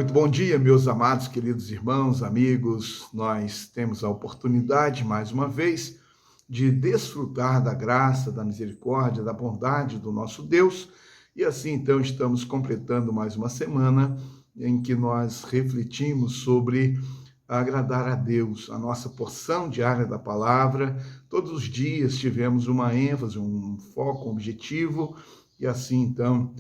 Muito bom dia, meus amados, queridos irmãos, amigos. Nós temos a oportunidade, mais uma vez, de desfrutar da graça, da misericórdia, da bondade do nosso Deus. E assim, então, estamos completando mais uma semana em que nós refletimos sobre agradar a Deus, a nossa porção diária da palavra. Todos os dias tivemos uma ênfase, um foco, um objetivo, e assim, então,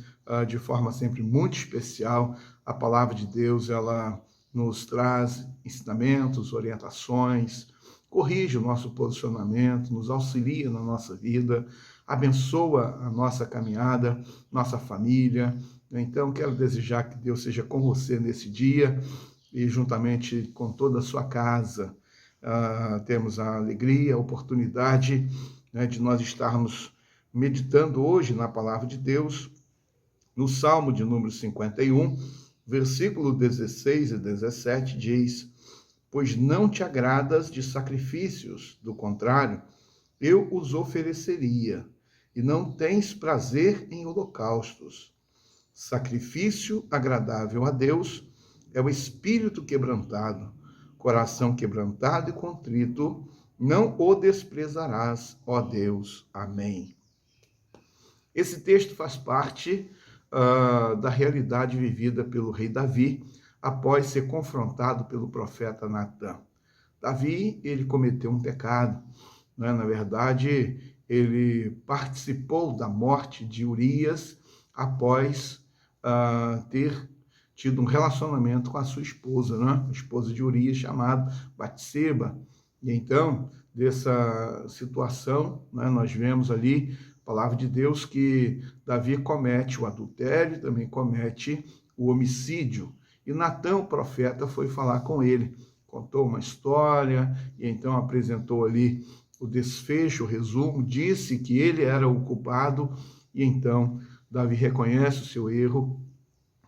de forma sempre muito especial, a palavra de Deus, ela nos traz ensinamentos, orientações, corrige o nosso posicionamento, nos auxilia na nossa vida, abençoa a nossa caminhada, nossa família. Então, quero desejar que Deus seja com você nesse dia e juntamente com toda a sua casa. Temos a alegria, a oportunidade, né, de nós estarmos meditando hoje na palavra de Deus, no Salmo de número 51, versículo 16 e 17, diz: pois não te agradas de sacrifícios, do contrário, eu os ofereceria, e não tens prazer em holocaustos. Sacrifício agradável a Deus é o espírito quebrantado, coração quebrantado e contrito, não o desprezarás, ó Deus. Amém. Esse texto faz parte da realidade vivida pelo rei Davi após ser confrontado pelo profeta Natã. Davi, ele cometeu um pecado, né? Na verdade, ele participou da morte de Urias após ter tido um relacionamento com a sua esposa, né? A esposa de Urias, chamada Batseba. E então, dessa situação, né, nós vemos ali palavra de Deus que Davi comete o adultério, também comete o homicídio. E Natã, o profeta, foi falar com ele, contou uma história, e então apresentou ali o desfecho, o resumo, disse que ele era o culpado, e então Davi reconhece o seu erro,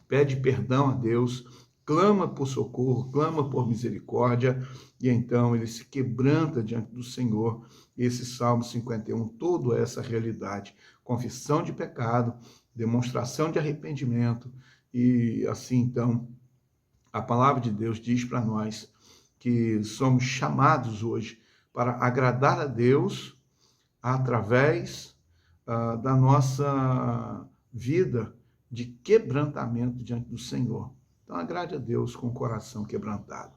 pede perdão a Deus, clama por socorro, clama por misericórdia, e então ele se quebranta diante do Senhor. Esse Salmo 51, toda essa realidade, confissão de pecado, demonstração de arrependimento, e assim, então, a palavra de Deus diz para nós que somos chamados hoje para agradar a Deus através da nossa vida de quebrantamento diante do Senhor. Então, agrade a Deus com o coração quebrantado.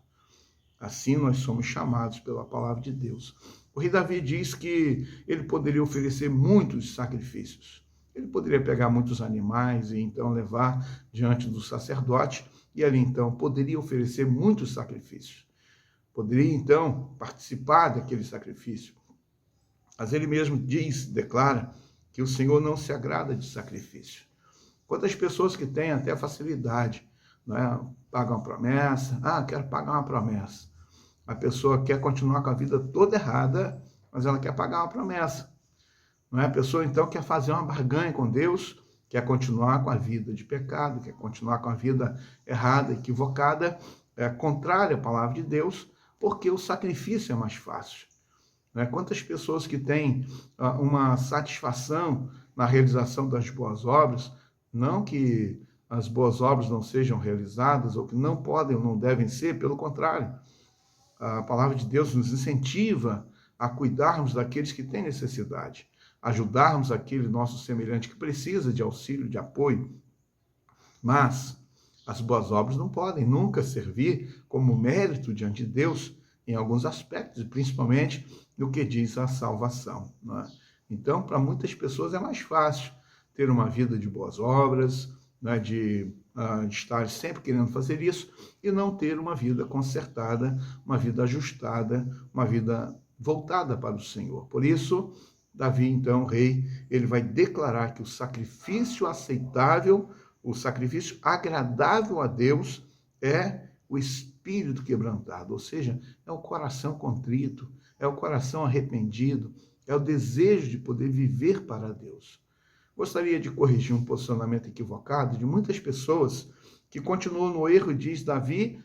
Assim, nós somos chamados pela palavra de Deus. O rei Davi diz que ele poderia oferecer muitos sacrifícios. Ele poderia pegar muitos animais e então levar diante do sacerdote, e ali então poderia oferecer muitos sacrifícios. Poderia então participar daquele sacrifício. Mas ele mesmo declara que o Senhor não se agrada de sacrifício. Quantas pessoas que têm até facilidade, né? Pagam a promessa, quero pagar uma promessa. A pessoa quer continuar com a vida toda errada, mas ela quer pagar uma promessa. Não é? A pessoa então quer fazer uma barganha com Deus, quer continuar com a vida de pecado, quer continuar com a vida errada, equivocada, contrária à palavra de Deus, porque o sacrifício é mais fácil. Não é? Quantas pessoas que têm uma satisfação na realização das boas obras, não que as boas obras não sejam realizadas, ou que não podem ou não devem ser, pelo contrário. A palavra de Deus nos incentiva a cuidarmos daqueles que têm necessidade, ajudarmos aquele nosso semelhante que precisa de auxílio, de apoio. Mas as boas obras não podem nunca servir como mérito diante de Deus em alguns aspectos, principalmente no que diz a salvação. Não é? Então, para muitas pessoas é mais fácil ter uma vida de boas obras, né, de estar sempre querendo fazer isso e não ter uma vida consertada, uma vida ajustada, uma vida voltada para o Senhor. Por isso, Davi, então, rei, ele vai declarar que o sacrifício aceitável, o sacrifício agradável a Deus é o espírito quebrantado, ou seja, é o coração contrito, é o coração arrependido, é o desejo de poder viver para Deus. Gostaria de corrigir um posicionamento equivocado de muitas pessoas que continuam no erro e diz Davi,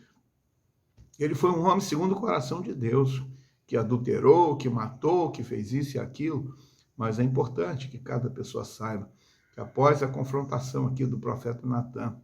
ele foi um homem segundo o coração de Deus, que adulterou, que matou, que fez isso e aquilo, mas é importante que cada pessoa saiba que após a confrontação aqui do profeta Natã,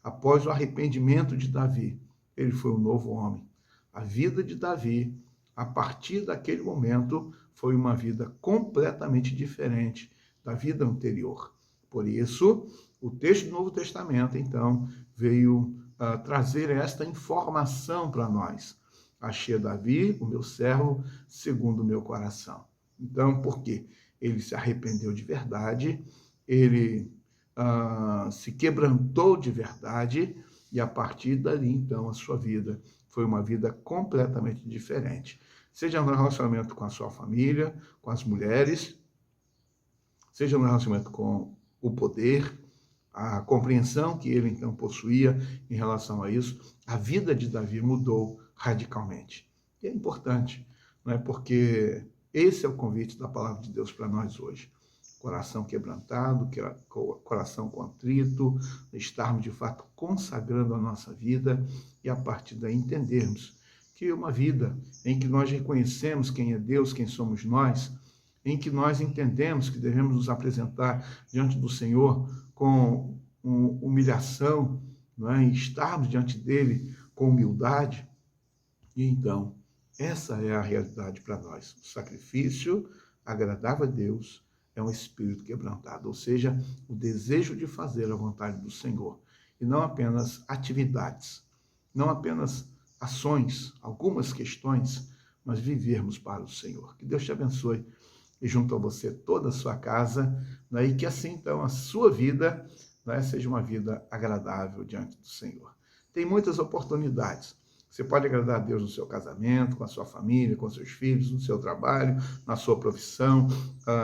após o arrependimento de Davi, ele foi um novo homem. A vida de Davi, a partir daquele momento, foi uma vida completamente diferente da vida anterior. Por isso, o texto do Novo Testamento, então, veio trazer esta informação para nós. Achei Davi, o meu servo, segundo o meu coração. Então, por quê? Ele se arrependeu de verdade, ele se quebrantou de verdade, e a partir dali, então, a sua vida foi uma vida completamente diferente. Seja no relacionamento com a sua família, com as mulheres, seja no relacionamento com o poder, a compreensão que ele, então, possuía em relação a isso, a vida de Davi mudou radicalmente. E é importante, não é? Porque esse é o convite da palavra de Deus para nós hoje. Coração quebrantado, coração contrito, estarmos de fato consagrando a nossa vida e a partir daí entendermos que uma vida em que nós reconhecemos quem é Deus, quem somos nós, em que nós entendemos que devemos nos apresentar diante do Senhor com humilhação, não é? E estarmos diante dele com humildade. E então, essa é a realidade para nós. O sacrifício agradável a Deus é um espírito quebrantado, ou seja, o desejo de fazer a vontade do Senhor. E não apenas atividades, não apenas ações, algumas questões, mas vivermos para o Senhor. Que Deus te abençoe e junto a você toda a sua casa, né? E que assim, então, a sua vida, né, seja uma vida agradável diante do Senhor. Tem muitas oportunidades. Você pode agradar a Deus no seu casamento, com a sua família, com seus filhos, no seu trabalho, na sua profissão,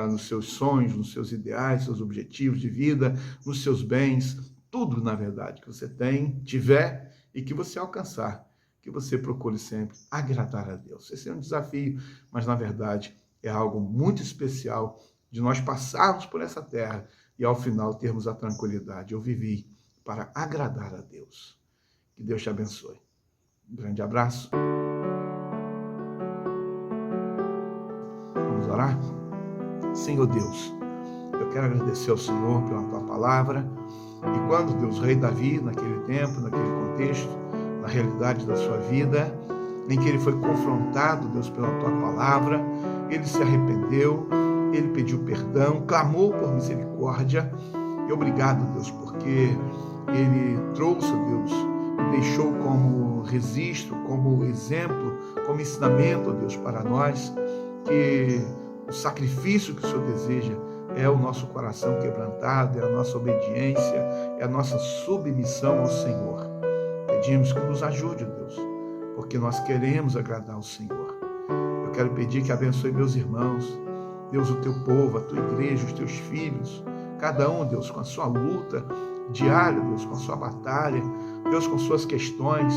nos seus sonhos, nos seus ideais, seus objetivos de vida, nos seus bens, tudo, na verdade, que você tiver e que você alcançar, que você procure sempre agradar a Deus. Esse é um desafio, mas, na verdade, é algo muito especial de nós passarmos por essa terra e, ao final, termos a tranquilidade. Eu vivi para agradar a Deus. Que Deus te abençoe. Um grande abraço. Vamos orar? Senhor Deus, eu quero agradecer ao Senhor pela tua palavra. E quando Deus, rei Davi, naquele tempo, naquele contexto, na realidade da sua vida, em que ele foi confrontado, Deus, pela tua palavra, ele se arrependeu, ele pediu perdão, clamou por misericórdia. E obrigado, Deus, porque ele trouxe, Deus, e deixou como registro, como exemplo, como ensinamento, Deus, para nós, que o sacrifício que o Senhor deseja é o nosso coração quebrantado, é a nossa obediência, é a nossa submissão ao Senhor. Pedimos que nos ajude, Deus, porque nós queremos agradar ao Senhor. Eu quero pedir que abençoe meus irmãos, Deus, o teu povo, a tua igreja, os teus filhos, cada um, Deus, com a sua luta diária, Deus, com a sua batalha, Deus, com suas questões,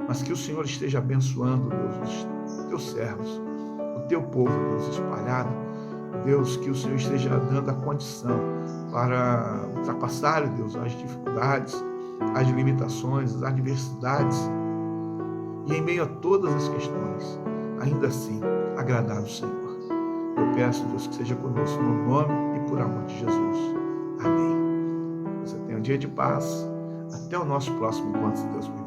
mas que o Senhor esteja abençoando, Deus, os teus servos, o teu povo, Deus, espalhado. Deus, que o Senhor esteja dando a condição para ultrapassar, Deus, as dificuldades, as limitações, as adversidades, e em meio a todas as questões, ainda assim, agradar o Senhor. Eu peço, Deus, que seja conosco no nome e por amor de Jesus. Amém. Você tenha um dia de paz. Até o nosso próximo encontro, se Deus permitir.